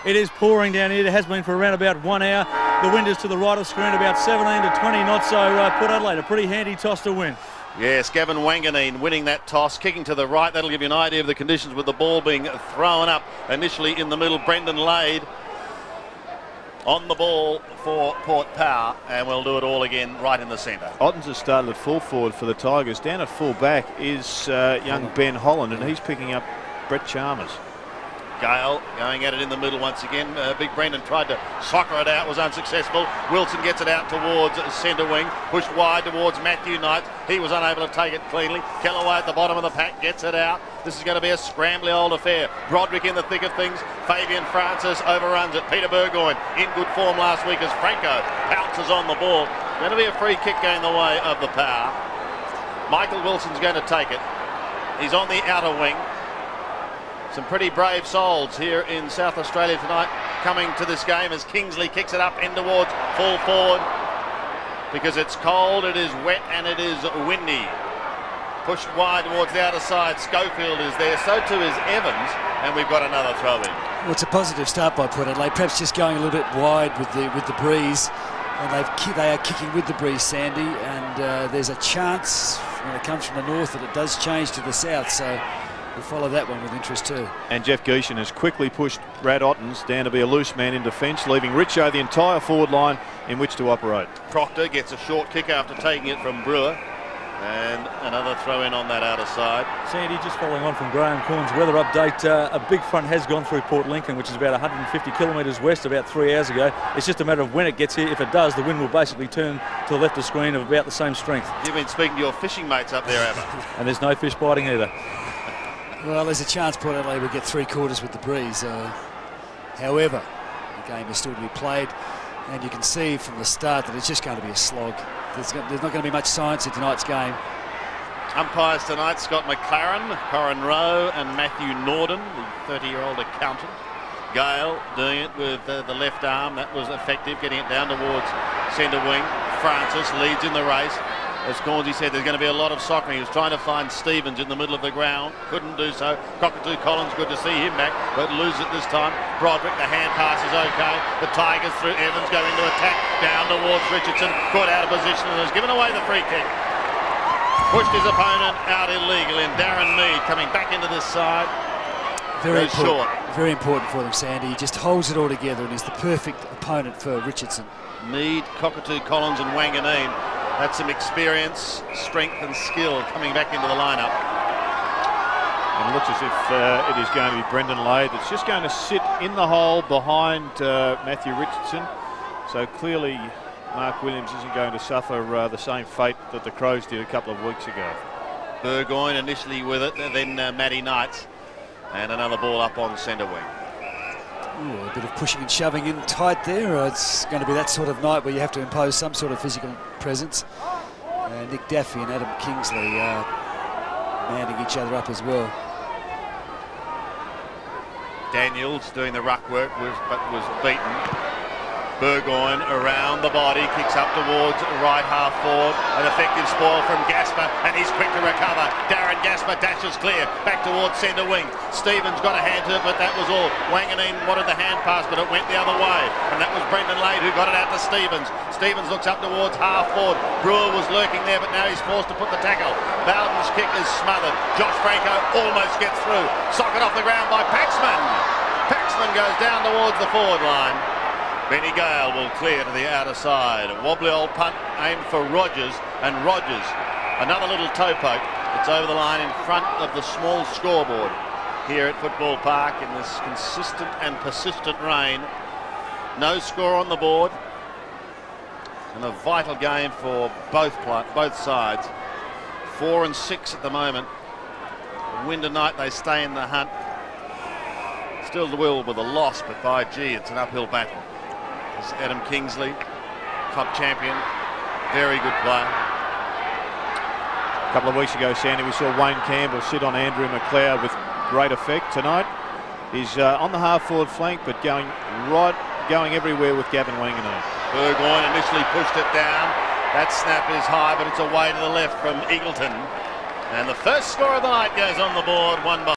It is pouring down here. It has been for around about 1 hour. The wind is to the right of screen, about 17 to 20 knots, so Port Adelaide, a pretty handy toss to win. Yes, Gavin Wanganeen winning that toss, kicking to the right. That'll give you an idea of the conditions with the ball being thrown up initially in the middle. Brendan Lade on the ball for Port Power, and we'll do it all again right in the centre. Ottens has started at full forward for the Tigers. Down at full back is young Ben Holland, and he's picking up Brett Chalmers. Gale going at it in the middle once again. Big Brendan tried to soccer it out, was unsuccessful. Wilson gets it out towards centre wing, pushed wide towards Matthew Knight. He was unable to take it cleanly. Kellaway at the bottom of the pack gets it out. This is going to be a scrambly old affair. Broderick in the thick of things. Fabian Francis overruns it. Peter Burgoyne in good form last week as Franco pounces on the ball. Going to be a free kick going the way of the Power. Michael Wilson's going to take it. He's on the outer wing. Some pretty brave souls here in South Australia tonight coming to this game as Kingsley kicks it up in towards full forward because it's cold, it is wet and it is windy. Pushed wide towards the outer side. Schofield is there, so too is Evans, and we've got another throw in. Well, it's a positive start by Port Adelaide, perhaps just going a little bit wide with the breeze, and they are kicking with the breeze, Sandy, and there's a chance when it comes from the north that it does change to the south, so we'll follow that one with interest too. And Jeff Geeshan has quickly pushed Brad Ottens down to be a loose man in defence, leaving Richo the entire forward line in which to operate. Proctor gets a short kick after taking it from Brewer. And another throw in on that outer side. Sandy, just following on from Graham Corn's weather update, a big front has gone through Port Lincoln, which is about 150 kilometres west about 3 hours ago. It's just a matter of when it gets here. If it does, the wind will basically turn to the left of screen of about the same strength. You've been speaking to your fishing mates up there, Abba. And there's no fish biting either. Well, there's a chance Port Adelaide will get 3/4 with the breeze. However, the game is still to be played, and you can see from the start that it's just going to be a slog. There's not going to be much science in tonight's game. Umpires tonight, Scott McLaren, Corin Rowe and Matthew Norden, the 30-year-old accountant. Gale doing it with the left arm. That was effective, getting it down towards centre wing. Francis leads in the race. As Cornsey said, there's going to be a lot of soccering. He was trying to find Stevens in the middle of the ground. Couldn't do so. Cockatoo Collins, good to see him back, but loses it this time. Broderick, the hand pass is okay. The Tigers through Evans go into attack. Down towards Richardson. Caught out of position and has given away the free kick. Pushed his opponent out illegally. And Darren Mead coming back into this side. Very important, very important for them, Sandy. He just holds it all together and is the perfect opponent for Richardson. Mead, Cockatoo Collins and Wanganeen. That's some experience, strength and skill coming back into the lineup. And it looks as if it is going to be Brendan Lade that's just going to sit in the hole behind Matthew Richardson. So clearly Mark Williams isn't going to suffer the same fate that the Crows did a couple of weeks ago. Burgoyne initially with it, then Matty Knights. And another ball up on centre wing. Ooh, a bit of pushing and shoving in tight there. It's going to be that sort of night where you have to impose some sort of physical presence. Nick Daffy and Adam Kingsley manning each other up as well. Daniels doing the ruck work but was beaten. Burgoyne around the body, kicks up towards right half forward. An effective spoil from Gasper, and he's quick to recover. Darren Gasper dashes clear, back towards centre wing. Stevens got a hand to it, but that was all. Wanganeen wanted the hand pass, but it went the other way. And that was Brendan Lade who got it out to Stevens. Stevens looks up towards half forward. Brewer was lurking there, but now he's forced to put the tackle. Bowden's kick is smothered. Josh Franco almost gets through. Socket off the ground by Paxman. Paxman goes down towards the forward line. Benny Gale will clear to the outer side. A wobbly old punt aimed for Rogers, and Rogers, another little toe poke. It's over the line in front of the small scoreboard here at Football Park in this consistent and persistent rain. No score on the board, and a vital game for both sides. 4 and 6 at the moment. Win tonight, they stay in the hunt. Still the will with a loss, but by gee, it's an uphill battle. Adam Kingsley, club champion, very good player. A couple of weeks ago, Sandy, we saw Wayne Campbell sit on Andrew McLeod with great effect. Tonight, he's on the half-forward flank, but going everywhere with Gavin Wanganeen. Burgoyne initially pushed it down. That snap is high, but it's away to the left from Eagleton. And the first score of the night goes on the board, 1 by